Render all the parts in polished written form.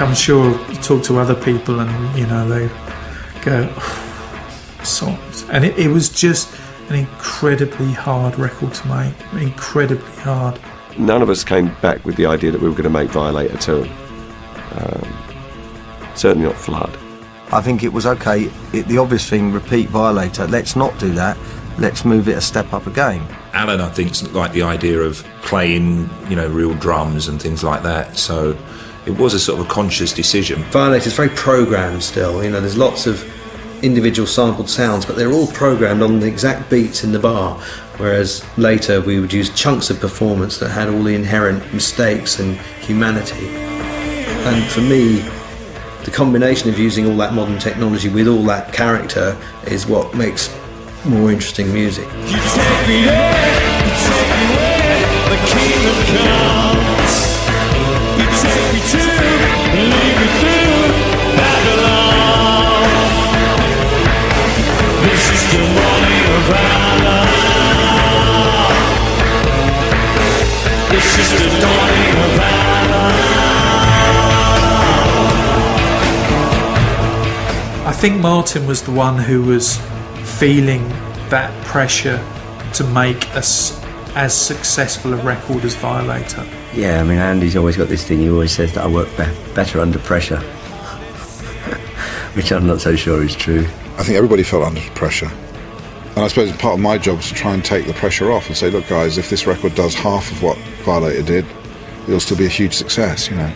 I'm sure you talk to other people and, you know, they go, oh, songs. And it was just an incredibly hard record to make, incredibly hard. None of us came back with the idea that we were going to make Violator 2. Certainly not Flood. I think it was okay, the obvious thing, repeat Violator, let's not do that, let's move it a step up again. Alan, I think, liked the idea of playing, you know, real drums and things like that, so it was a sort of a conscious decision. Violator's very programmed still, you know, there's lots of individual sampled sounds, but they're all programmed on the exact beats in the bar, whereas later we would use chunks of performance that had all the inherent mistakes and humanity. And for me, the combination of using all that modern technology with all that character is what makes more interesting music. You take me there, you take me where the kingdom comes. You take me to, lead me through Babylon. This is the morning of Allah. This is the dawning of Allah. I think Martin was the one who was feeling that pressure to make us as successful a record as Violator. Yeah, I mean, Andy's always got this thing, he always says that I work better under pressure, which I'm not so sure is true. I think everybody felt under pressure. And I suppose part of my job was to try and take the pressure off and say, look guys, if this record does half of what Violator did, it'll still be a huge success, you know.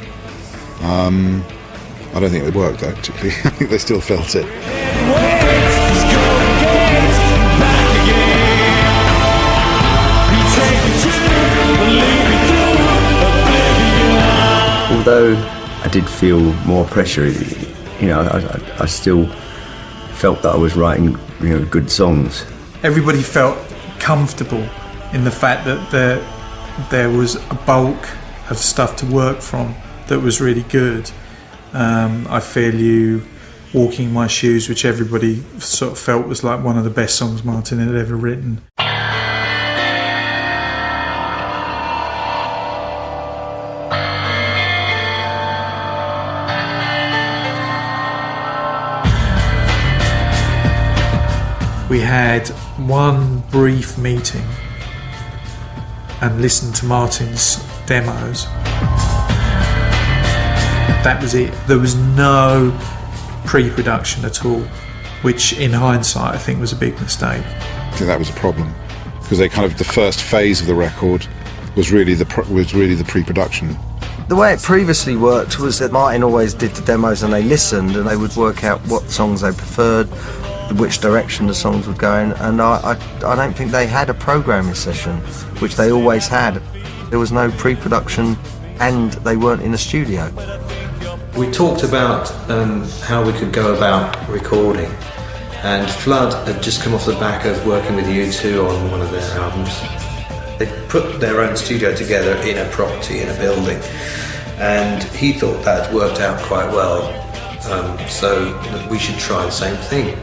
I don't think it worked though, particularly. I think they still felt it. Although I did feel more pressure, you know, I still felt that I was writing, you know, good songs. Everybody felt comfortable in the fact that there was a bulk of stuff to work from that was really good. I Feel You, Walking in My Shoes, which everybody sort of felt was like one of the best songs Martin had ever written. We had one brief meeting and listened to Martin's demos. That was it. There was no pre-production at all, which in hindsight I think was a big mistake. I think that was a problem, because they kind of, the first phase of the record was really the pre-production. The way it previously worked was that Martin always did the demos and they listened and they would work out what songs they preferred, which direction the songs would go in, and I don't think they had a programming session, which they always had. There was no pre-production and they weren't in a studio. We talked about how we could go about recording, and Flood had just come off the back of working with U2 on one of their albums. They put their own studio together in a property, in a building, and he thought that had worked out quite well, so we should try the same thing.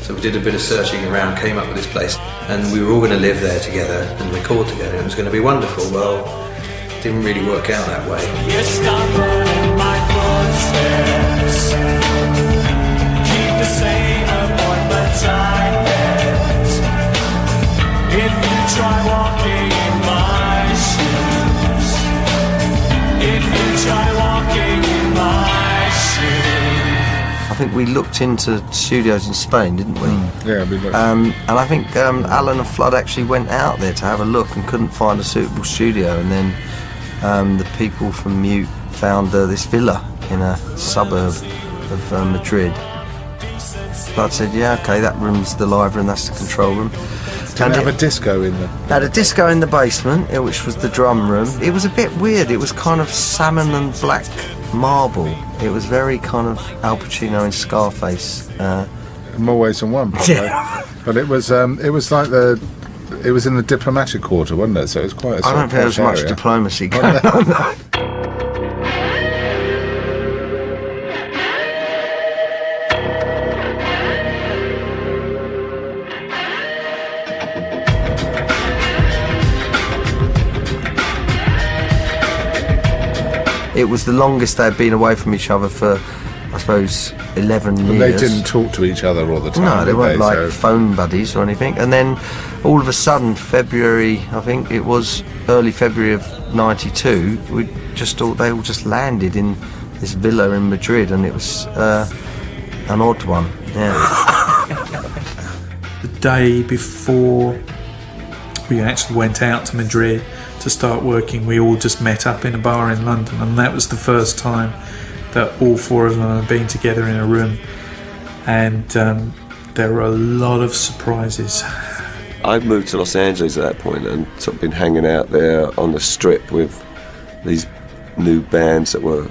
So we did a bit of searching around, came up with this place, and we were all going to live there together and record together, and it was going to be wonderful. Well, it didn't really work out that way. Footsteps. Keep the same appointment I met. If you try walking in my shoes, if you try walking in my shoes. I think we looked into studios in Spain, didn't we? Yeah, we looked. And I think Alan and Flood actually went out there to have a look and couldn't find a suitable studio, and then the people from Mute found this villa in a suburb of Madrid. Flood said, yeah, okay, that room's the live room, that's the control room. Did it have a disco in there? Had a disco in the basement, which was the drum room. It was a bit weird, it was kind of salmon and black marble. It was very kind of Al Pacino in Scarface. In more ways than one, probably. Yeah. But it was like it was in the diplomatic quarter, wasn't it? So it was quite a sort I don't of think there was much area. diplomacy going on there. it was the longest they'd been away from each other for, I suppose, 11 years. They didn't talk to each other all the time. No, they weren't like So phone buddies or anything. And then all of a sudden, February, I think it was early February of '92, we just they all just landed in this villa in Madrid, and it was an odd one. Yeah. The day before we actually went out to Madrid to start working, we all just met up in a bar in London, and that was the first time that all four of them had been together in a room, and there were a lot of surprises. I'd moved to Los Angeles at that point and sort of been hanging out there on the strip with these new bands that were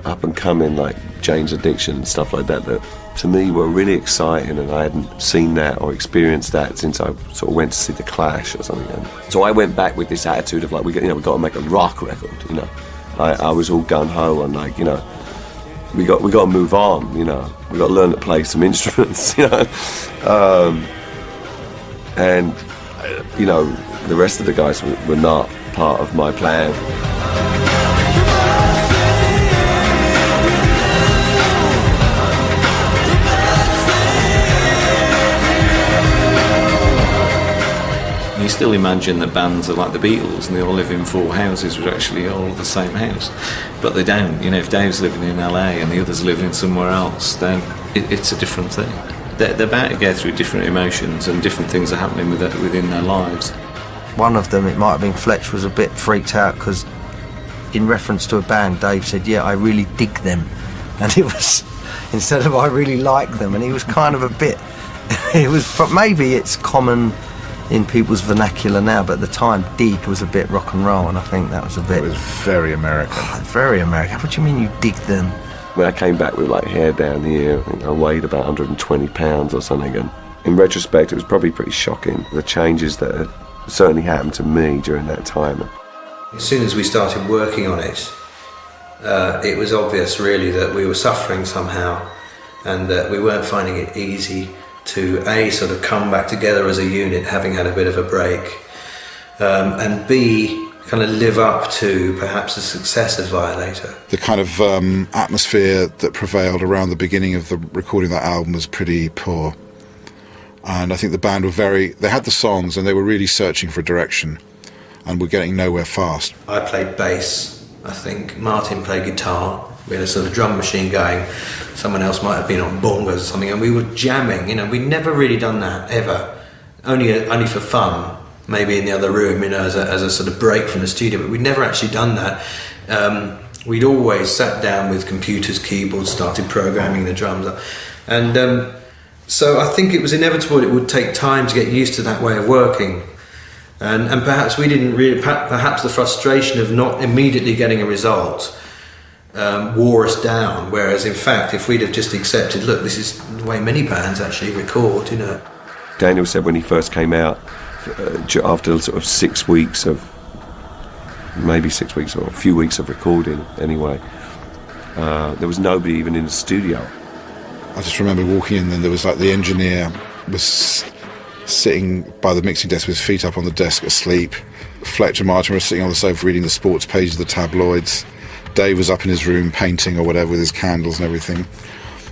up and coming, like Jane's Addiction and stuff like that, that to me were really exciting, and I hadn't seen that or experienced that since I sort of went to see The Clash or something. And so I went back with this attitude of like, we've got to make a rock record, you know. I was all gung-ho and like, you know, we got to move on, you know. We got to learn to play some instruments, you know. And, you know, the rest of the guys were not part of my plan. You still imagine that bands are like the Beatles and they all live in 4 houses, which are actually all the same house. But they don't. You know, if Dave's living in LA and the others living somewhere else, then it's a different thing. They're about to go through different emotions and different things are happening within their lives. One of them, it might have been Fletch, was a bit freaked out because in reference to a band, Dave said, yeah, I really dig them. And it was, instead of I really like them, and he was kind of a bit, but maybe it's common in people's vernacular now, but at the time, dig was a bit rock and roll, and I think that was a bit... It was very American. Very American. What do you mean you dig them? When I came back with like hair down here, I think I weighed about 120 pounds or something, and in retrospect it was probably pretty shocking, the changes that had certainly happened to me during that time. As soon as we started working on it, it was obvious really that we were suffering somehow, and that we weren't finding it easy to A, sort of come back together as a unit having had a bit of a break, and B, kind of live up to perhaps the success of Violator. The kind of atmosphere that prevailed around the beginning of the recording of that album was pretty poor. And I think the band were they had the songs and they were really searching for direction and were getting nowhere fast. I played bass, I think. Martin played guitar. We had a sort of drum machine going. Someone else might have been on bongos or something, and we were jamming. You know, we'd never really done that ever. Only for fun, maybe in the other room, you know, as a sort of break from the studio. But we'd never actually done that. We'd always sat down with computers, keyboards, started programming the drums up, and so I think it was inevitable. It would take time to get used to that way of working, and perhaps we didn't really. Perhaps the frustration of not immediately getting a result wore us down, whereas in fact if we'd have just accepted, look, this is the way many bands actually record, you know. Daniel said when he first came out, after sort of 6 weeks of, maybe 6 weeks or a few weeks of recording anyway, there was nobody even in the studio. I just remember walking in and there was like the engineer was sitting by the mixing desk with his feet up on the desk asleep. Fletch and Martin were sitting on the sofa reading the sports pages of the tabloids. Dave was up in his room painting or whatever with his candles and everything.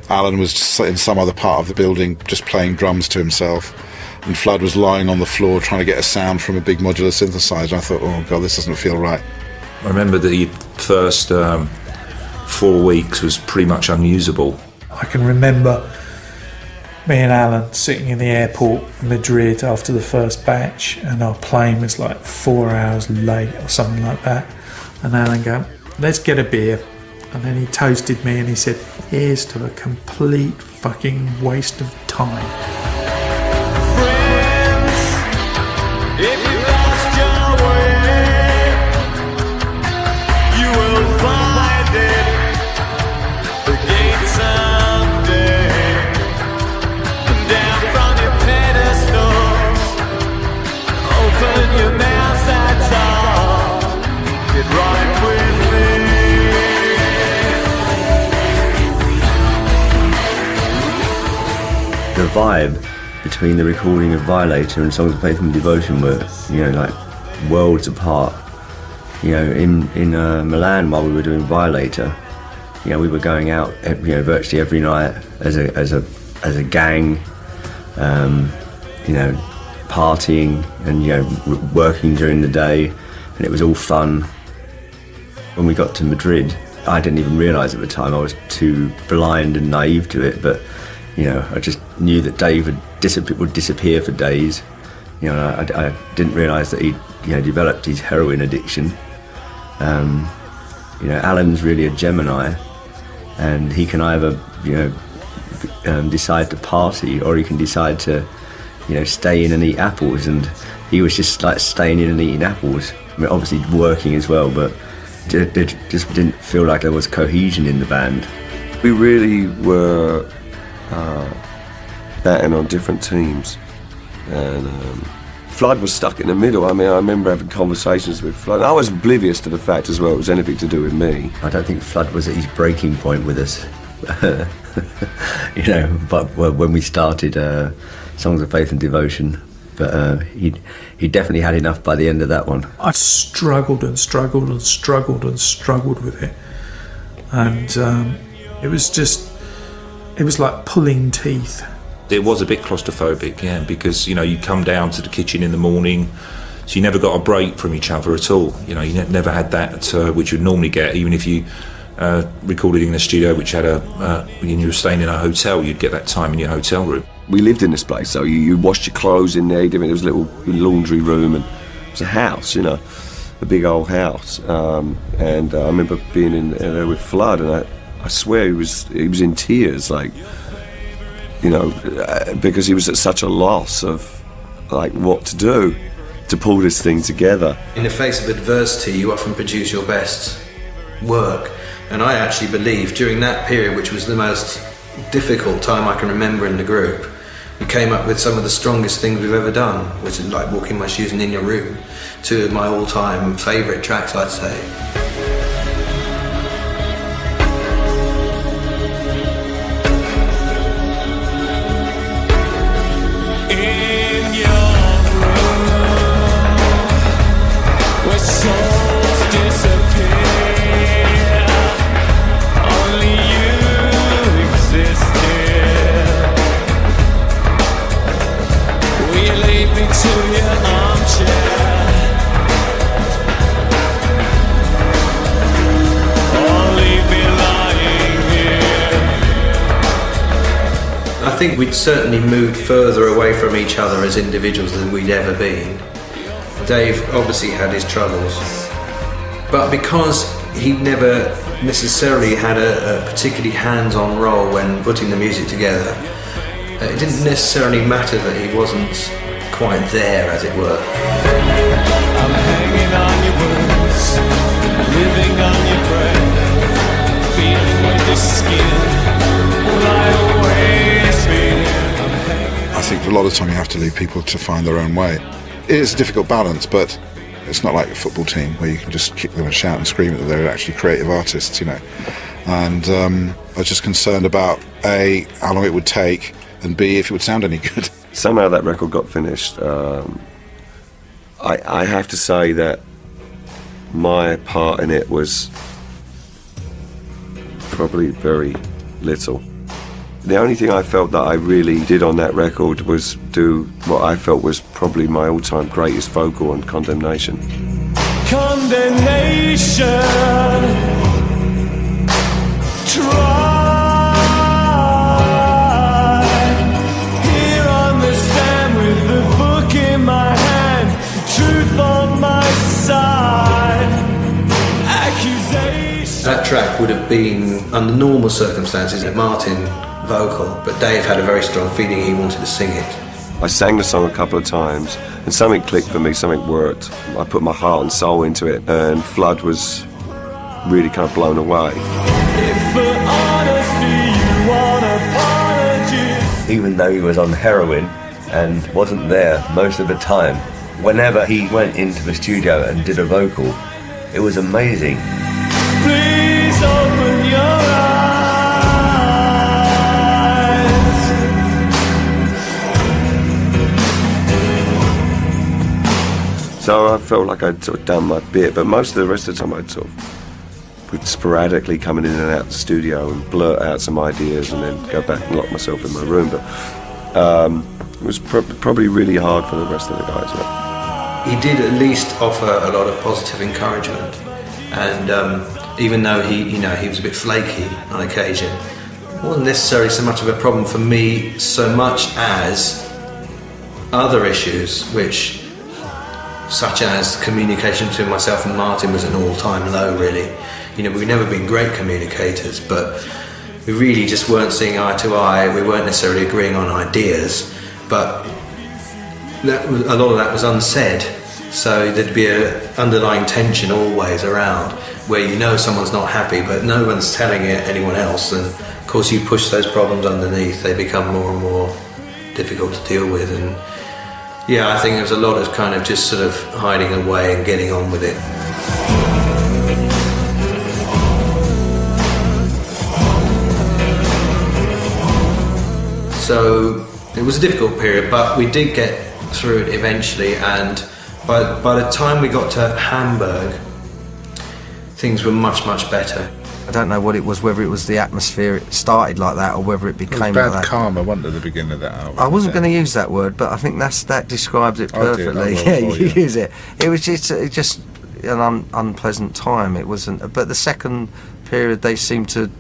Alan was in some other part of the building just playing drums to himself. And Flood was lying on the floor trying to get a sound from a big modular synthesizer. I thought, oh God, this doesn't feel right. I remember the first 4 weeks was pretty much unusable. I can remember me and Alan sitting in the airport in Madrid after the first batch, and our plane was like 4 hours late or something like that. And Alan go, let's get a beer. And then he toasted me and he said, here's to a complete fucking waste of time. Friends, if you lost your way, you will find it again someday. Down from your pedestals, open your mouth, that's all. Get right with me. The vibe between the recording of Violator and Songs of Faith and Devotion were, you know, like worlds apart. You know, in Milan while we were doing Violator, you know, we were going out, you know, virtually every night as a gang, you know, partying and, you know, working during the day, and it was all fun. When we got to Madrid, I didn't even realise at the time, I was too blind and naive to it, but, you know, I just knew that Dave would disappear for days. You know, I didn't realise that he'd, you know, developed his heroin addiction. You know, Alan's really a Gemini, and he can either, you know, decide to party, or he can decide to, you know, stay in and eat apples, and he was just like staying in and eating apples. I mean, obviously working as well, but it just didn't feel like there was cohesion in the band. We really were batting on different teams, and Flood was stuck in the middle. I mean, I remember having conversations with Flood. I was oblivious to the fact as well it was anything to do with me. I don't think Flood was at his breaking point with us. You know, but when we started Songs of Faith and Devotion, but he definitely had enough by the end of that one. I struggled and struggled and struggled and struggled with it, and it was like pulling teeth. It was a bit claustrophobic, yeah, because, you know, you come down to the kitchen in the morning, so you never got a break from each other at all. You know, you never had that which you'd normally get, even if you recorded in a studio which had when you were staying in a hotel, you'd get that time in your hotel room. We lived in this place, so you washed your clothes in there. There was a little laundry room, and it was a house, you know, a big old house. And I remember being in there with Flood, and I swear he was in tears, like, you know, because he was at such a loss of, like, what to do to pull this thing together. In the face of adversity, you often produce your best work, and I actually believe during that period, which was the most difficult time I can remember in the group, we came up with some of the strongest things we've ever done, which is like Walking My Shoes and In Your Room, two of my all-time favourite tracks, I'd say. I think we'd certainly moved further away from each other as individuals than we'd ever been. Dave obviously had his troubles, but because he never necessarily had a particularly hands-on role when putting the music together, it didn't necessarily matter that he wasn't quite there, as it were. I'm hanging on your words, living on your breath, feeling with your skin, lie away. I think a lot of the time you have to leave people to find their own way. It is a difficult balance, but it's not like a football team where you can just kick them and shout and scream that they're actually creative artists, you know. And I was just concerned about A, how long it would take, and B, if it would sound any good. Somehow that record got finished. I have to say that my part in it was probably very little. The only thing I felt that I really did on that record was do what I felt was probably my all-time greatest vocal on Condemnation. Condemnation. Try. Here on the stand with the book in my hand, truth on my side. Accusation. That track would have been, under normal circumstances, a Martin vocal, but Dave had a very strong feeling he wanted to sing it. I sang the song a couple of times, and something clicked for me, something worked. I put my heart and soul into it, and Flood was really kind of blown away. If for honesty you want apologies. Even though he was on heroin and wasn't there most of the time, whenever he went into the studio and did a vocal, it was amazing. Please open your eyes. So I felt like I'd sort of done my bit, but most of the rest of the time I'd sort of would sporadically come in and out of the studio and blurt out some ideas and then go back and lock myself in my room. But it was probably really hard for the rest of the guys. He did at least offer a lot of positive encouragement, and even though he was a bit flaky on occasion, it wasn't necessarily so much of a problem for me so much as other issues, such as communication between myself and Martin was an all-time low, really. We've never been great communicators, but we really just weren't seeing eye to eye. We weren't necessarily agreeing on ideas, but a lot of that was unsaid. So there'd be an underlying tension always around, where someone's not happy, but no one's telling anyone else. And of course, you push those problems underneath; they become more and more difficult to deal with. And yeah, I think there was a lot of kind of just sort of hiding away and getting on with it. So it was a difficult period, but we did get through it eventually, and by the time we got to Hamburg, things were much, much better. I don't know what it was, whether it was the atmosphere, it started like that, or whether it became bad like that. karma, wasn't it, at the beginning of that album? I wasn't going to use that word, but I think that describes it perfectly. You use it. It was just an unpleasant time. It wasn't. But the second period, they seemed to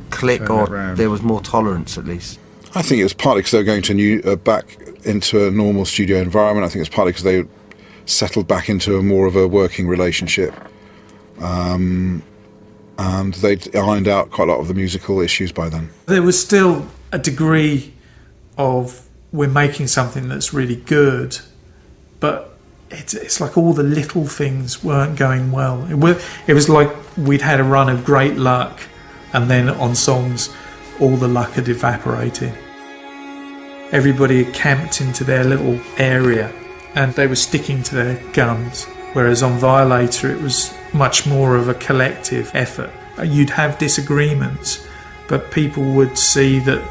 click, or there was more tolerance, at least. I think it was partly because they were going to back into a normal studio environment. I think it's partly because they settled back into more of a working relationship. And they'd ironed out quite a lot of the musical issues by then. There was still a degree of we're making something that's really good, but it's like all the little things weren't going well. It was like we'd had a run of great luck, and then on songs all the luck had evaporated. Everybody had camped into their little area and they were sticking to their guns, whereas on Violator it was much more of a collective effort. You'd have disagreements, but people would see that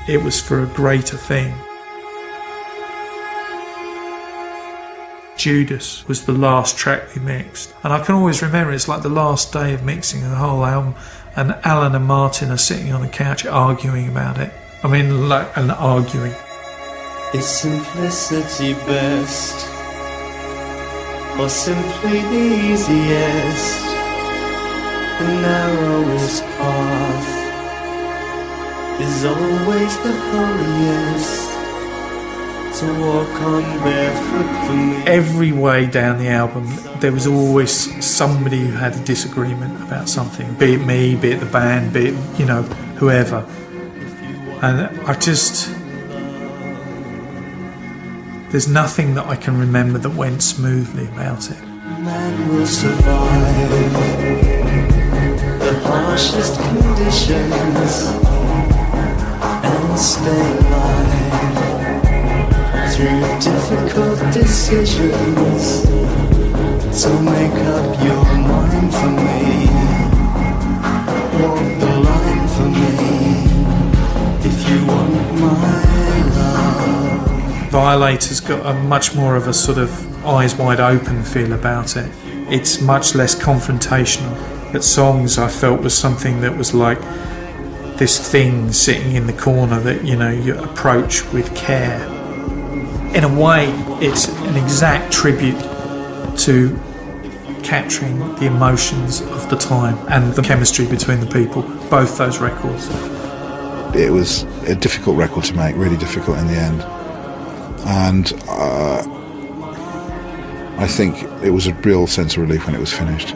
it was for a greater thing. Judas was the last track we mixed, and I can always remember it's like the last day of mixing the whole album, and Alan and Martin are sitting on the couch arguing about it. Arguing. Is simplicity best, or simply the easiest? The narrowest path is always the holiest. To walk on barefoot for me. Every way down the album, there was always somebody who had a disagreement about something, be it me, be it the band, be it, whoever. And there's nothing that I can remember that went smoothly about it. Man will survive the harshest conditions and stay alive through difficult decisions. So make up your mind for me, walk the line for me, if you want my love. Violator's got a much more of a sort of eyes wide open feel about it. It's much less confrontational. But Songs, I felt, was something that was like this thing sitting in the corner that you approach with care. In a way, it's an exact tribute to capturing the emotions of the time and the chemistry between the people, both those records. It was a difficult record to make, really difficult in the end. And I think it was a real sense of relief when it was finished.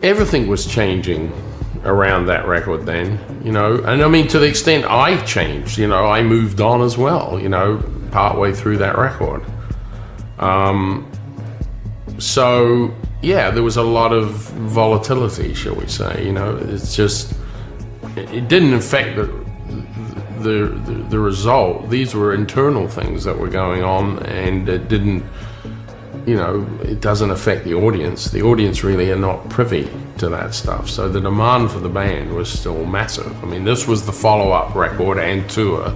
Everything was changing around that record then, and I mean, to the extent I changed, I moved on as well, partway through that record. So yeah, there was a lot of volatility, shall we say, it's just it didn't affect the result. These were internal things that were going on, and it didn't, it doesn't affect the audience. The audience really are not privy to that stuff. So the demand for the band was still massive. I mean, this was the follow-up record and tour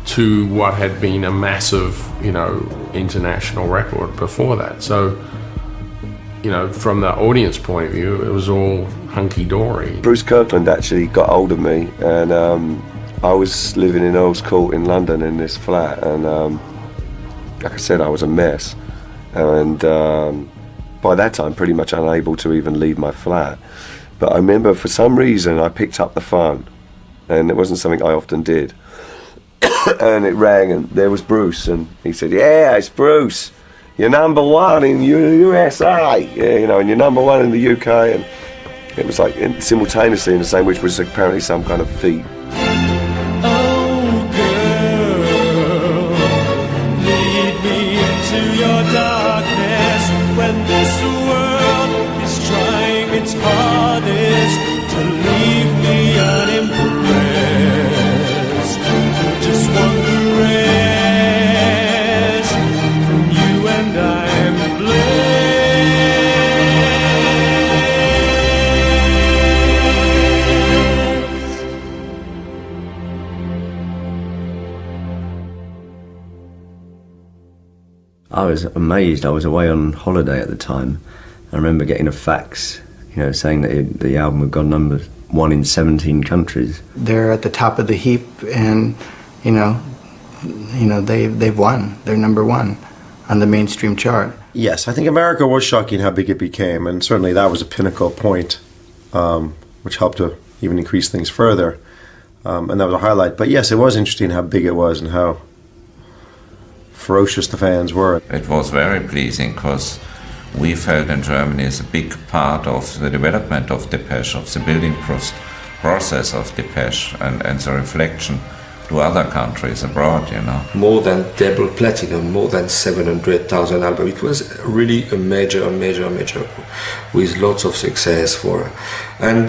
to what had been a massive, international record before that. So, from the audience point of view, it was all hunky-dory. Bruce Kirkland actually got hold of me, and I was living in Earl's Court in London in this flat, and like I said, I was a mess. And by that time, pretty much unable to even leave my flat. But I remember for some reason I picked up the phone, and it wasn't something I often did. And it rang, and there was Bruce, and he said, "Yeah, it's Bruce. You're number one in USA, and you're number one in the UK." And it was like simultaneously in the same, which was apparently some kind of feat. Oh, girl, lead me into your darkness when this world is trying its hardest to leave me unimpressed. Just want the rest from you, and I am blessed. I was amazed. I was away on holiday at the time. I remember getting a fax, saying that the album had gone number one in 17 countries. They're at the top of the heap, and they've won. They're number one on the mainstream chart. Yes, I think America was shocking how big it became, and certainly that was a pinnacle point, which helped to even increase things further, and that was a highlight. But yes, it was interesting how big it was and how ferocious the fans were. It was very pleasing because we felt in Germany is a big part of the development of Depeche, of the building process of Depeche, and the reflection to other countries abroad, More than double platinum, more than 700,000 albums. It was really a major, with lots of success for. And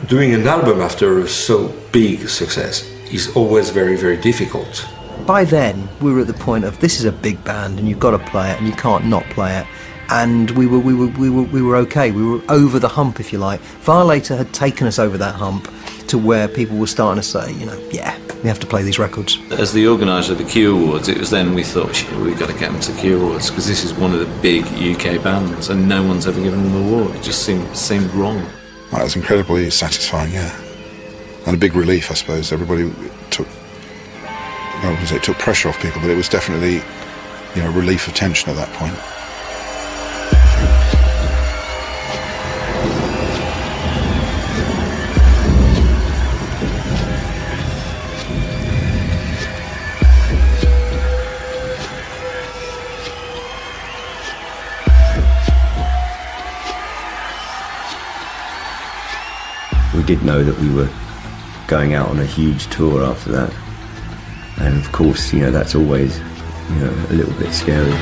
doing an album after so big success is always very, very difficult. By then, we were at the point of this is a big band, and you've got to play it, and you can't not play it. And we were okay. We were over the hump, if you like. Violator had taken us over that hump to where people were starting to say, yeah, we have to play these records. As the organiser of the Q Awards, it was then we thought, we've got to get them to Q Awards, because this is one of the big UK bands, and no one's ever given them an award. It just seemed wrong. That was incredibly satisfying, yeah. And a big relief, I suppose. Everybody took pressure off people, but it was definitely, relief of tension at that point. We did know that we were going out on a huge tour after that. And of course, that's always, a little bit scary.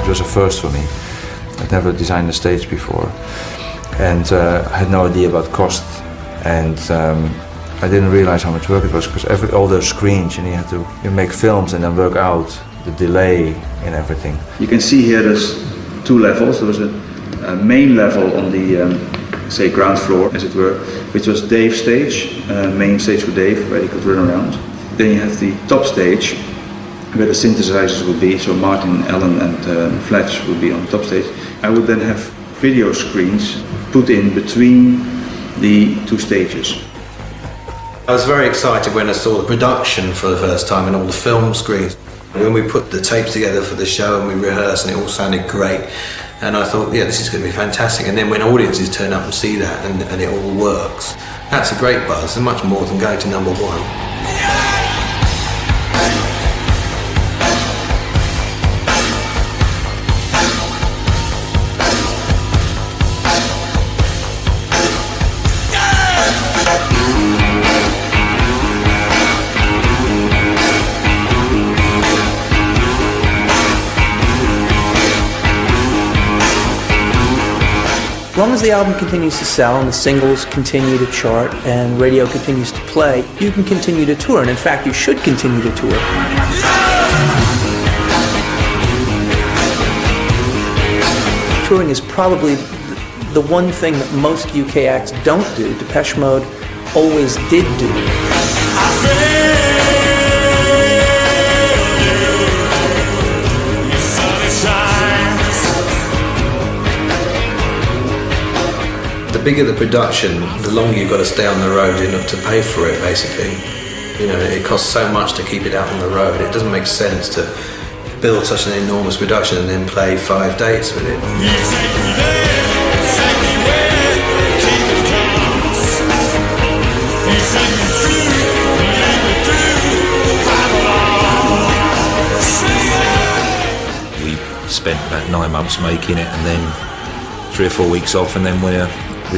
It was a first for me. I'd never designed a stage before, and I had no idea about cost, and I didn't realize how much work it was, because all those screens, and you had to make films and then work out the delay and everything. You can see here there's two levels. There was a main level on the, say, ground floor, as it were, which was Dave's stage, main stage for Dave, where he could run around. Then you have the top stage, where the synthesizers would be, so Martin, Allen and Fletch would be on the top stage. I would then have video screens put in between the two stages. I was very excited when I saw the production for the first time and all the film screens. When we put the tapes together for the show and we rehearsed, and it all sounded great, and I thought, yeah, this is going to be fantastic. And then when audiences turn up and see that and it all works, that's a great buzz, and much more than going to number one. As long as the album continues to sell and the singles continue to chart and radio continues to play, you can continue to tour, and in fact, you should continue to tour. Touring is probably the one thing that most UK acts don't do. Depeche Mode always did do. The bigger the production, the longer you've got to stay on the road enough to pay for it, basically. You know, it costs so much to keep it out on the road. It doesn't make sense to build such an enormous production and then play 5 dates with it. We spent about 9 months making it, and then 3 or 4 weeks off, and then we're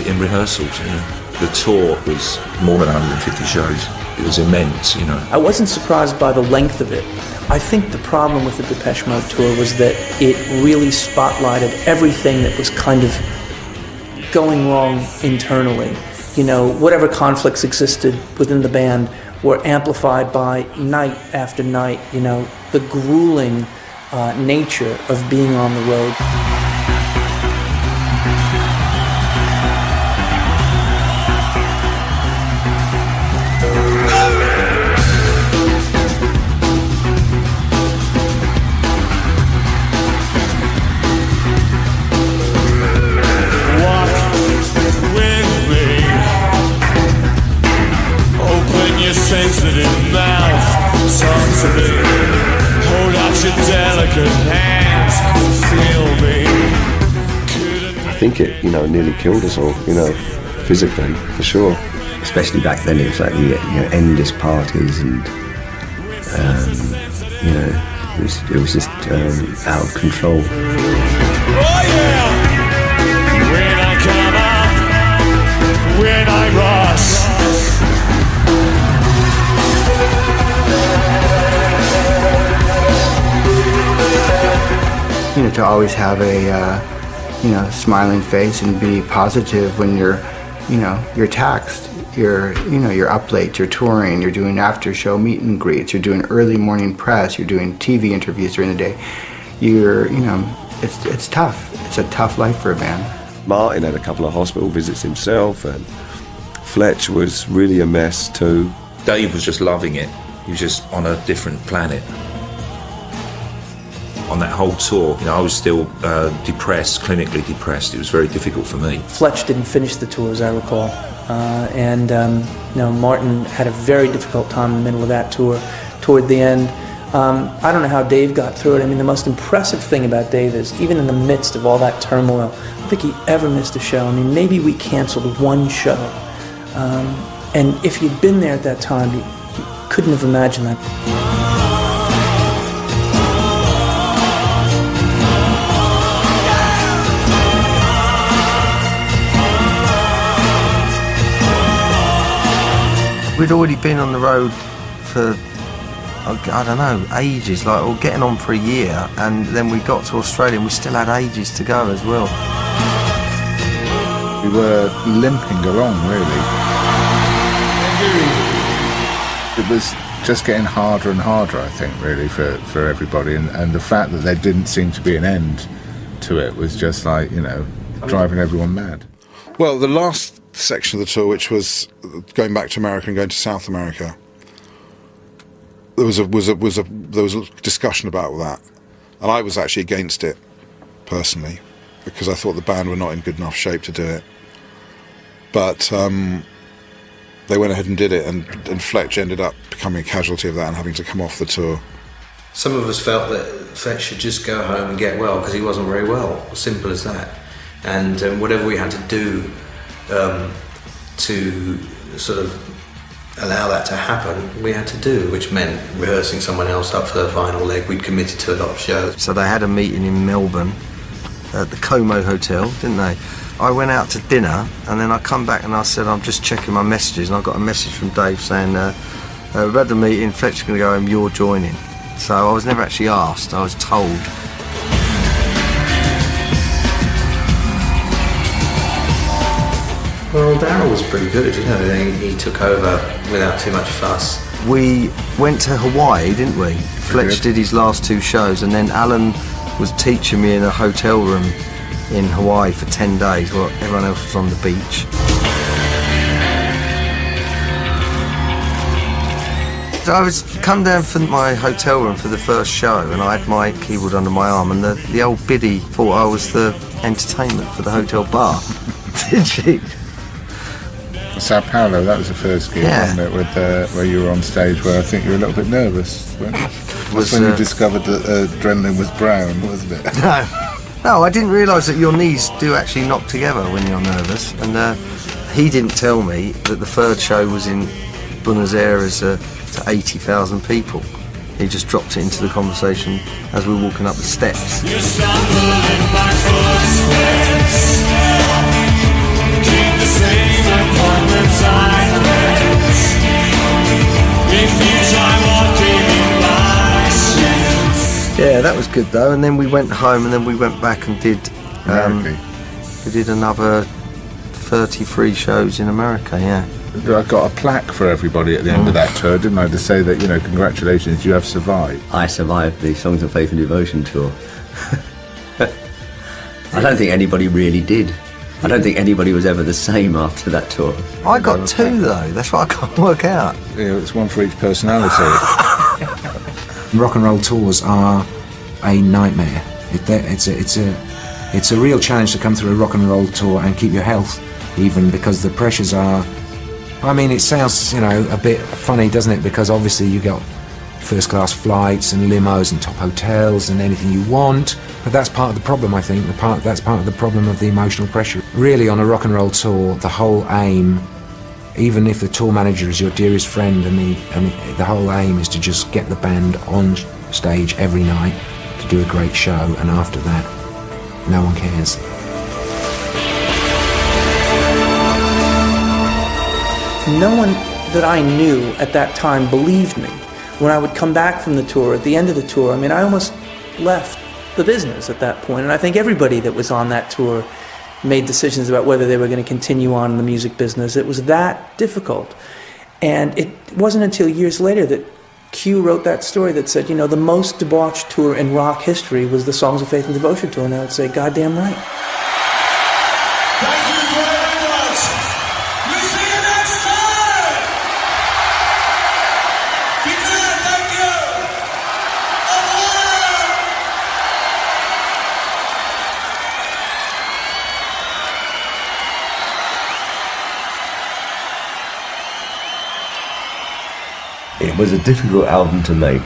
in rehearsals. You know. The tour was more than 150 shows. It was immense, you know. I wasn't surprised by the length of it. I think the problem with the Depeche Mode tour was that it really spotlighted everything that was kind of going wrong internally. You know, whatever conflicts existed within the band were amplified by night after night, you know, the grueling nature of being on the road. Sensitive mouth, talk to me. Hold out your delicate hands, feel me. I think it, you know, nearly killed us all, you know, physically, for sure. Especially back then, it was like endless parties, and you know, it was just out of control. Oh yeah! When I come up, when I rush. You know, to always have a smiling face and be positive when you're taxed. You're up late, you're touring, you're doing after show meet and greets, you're doing early morning press, you're doing TV interviews during the day. It's tough. It's a tough life for a band. Martin had a couple of hospital visits himself, and Fletch was really a mess too. Dave was just loving it. He was just on a different planet. On that whole tour, you know, I was still depressed, clinically depressed. It was very difficult for me. Fletch didn't finish the tour, as I recall, and Martin had a very difficult time in the middle of that tour. Toward the end, I don't know how Dave got through it. I mean, the most impressive thing about Dave is, even in the midst of all that turmoil, I don't think he ever missed a show. I mean, maybe we canceled one show, and if you'd been there at that time, you couldn't have imagined that. We'd already been on the road for, I don't know, ages, or getting on for a year, and then we got to Australia and we still had ages to go as well. We were limping along, really. It was just getting harder and harder, I think, really, for everybody, and the fact that there didn't seem to be an end to it was just like, you know, driving everyone mad. Well, the last section of the tour, which was going back to America and going to South America, there was a discussion about that, and I was actually against it personally, because I thought the band were not in good enough shape to do it. But they went ahead and did it, and Fletch ended up becoming a casualty of that and having to come off the tour. Some of us felt that Fletch should just go home and get well, because he wasn't very well. Simple as that. And whatever we had to do to sort of allow that to happen, we had to do, which meant rehearsing someone else up for the final leg. We'd committed to a lot of shows. So they had a meeting in Melbourne at the Como Hotel, didn't they? I went out to dinner, and then I come back and I said, I'm just checking my messages, and I got a message from Dave saying, we've had the meeting, Fletch is going to go home, you're joining. So I was never actually asked, I was told. Well, Darryl was pretty good, you know. He took over without too much fuss. We went to Hawaii, didn't we? Fletch did his last 2 shows, and then Alan was teaching me in a hotel room in Hawaii for 10 days while everyone else was on the beach. So I was come down from my hotel room for the first show, and I had my keyboard under my arm, and the old biddy thought I was the entertainment for the hotel bar. Did she? Sao Paulo, that was the first gig, wasn't it, with, where you were on stage, where I think you were a little bit nervous, weren't you? That's when you discovered that adrenaline was brown, wasn't it? No, I didn't realise that your knees do actually knock together when you're nervous, and he didn't tell me that the third show was in Buenos Aires to 80,000 people. He just dropped it into the conversation as we were walking up the steps. You stumble in my footsteps. Keep the same appointment silence. If you try walking in my shoes. Yeah, that was good though. And then we went home, and then we went back and did we did another 33 shows in America. Yeah. I got a plaque for everybody at the end of that tour, didn't I, to say that, you know, congratulations, you have survived. I survived the Songs of Faith and Devotion tour. I don't think anybody really did. I don't think anybody was ever the same after that tour. I got 2 though, that's what I can't work out. Yeah, it's one for each personality. Rock and roll tours are a nightmare. It's a real challenge to come through a rock and roll tour and keep your health even, because the pressures are... I mean, it sounds, you know, a bit funny, doesn't it? Because obviously you got first-class flights and limos and top hotels and anything you want, but that's part of the problem, I think. That's part of the problem of the emotional pressure. Really, on a rock and roll tour, the whole aim, even if the tour manager is your dearest friend, and the whole aim is to just get the band on stage every night to do a great show, and after that, no one cares. No one that I knew at that time believed me. When I would come back from the tour, at the end of the tour, I mean, I almost left the business at that point. And I think everybody that was on that tour made decisions about whether they were going to continue on in the music business. It was that difficult. And it wasn't until years later that Q wrote that story that said, you know, the most debauched tour in rock history was the Songs of Faith and Devotion tour. And I would say, goddamn right. It was a difficult album to make,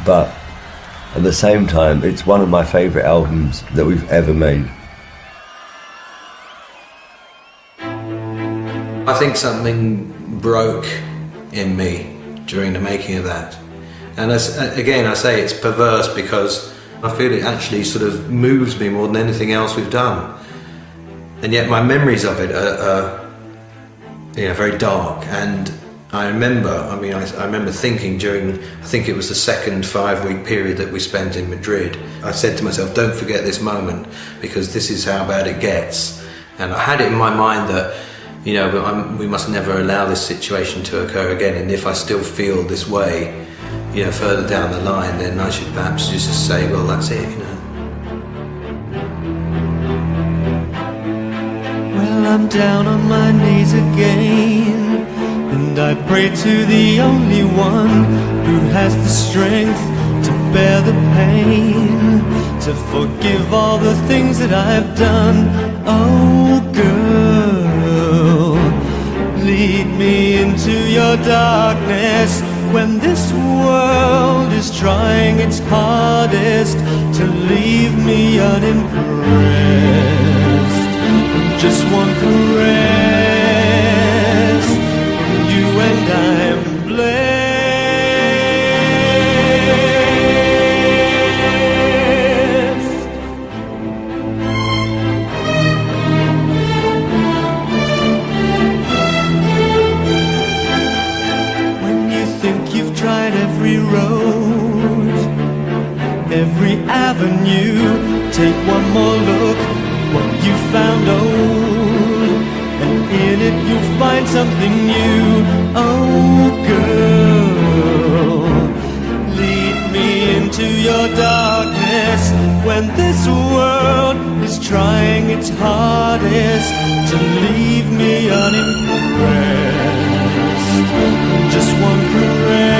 but at the same time, it's one of my favourite albums that we've ever made. I think something broke in me during the making of that. And again, I say it's perverse because I feel it actually sort of moves me more than anything else we've done. And yet my memories of it are very dark. And I remember thinking during, I think it was the second 5-week period that we spent in Madrid, I said to myself, don't forget this moment, because this is how bad it gets. And I had it in my mind that, you know, we must never allow this situation to occur again, and if I still feel this way, you know, further down the line, then I should perhaps just say, well, that's it, you know. Well, I'm down on my knees again, and I pray to the only one who has the strength to bear the pain, to forgive all the things that I've done. Oh girl, lead me into your darkness when this world is trying its hardest to leave me unimpressed. Just one caress, and I'm blessed. When you think you've tried every road, every avenue, take one more look. What you found old and something new. Oh girl, lead me into your darkness when this world is trying its hardest to leave me unimpressed. Just one caress.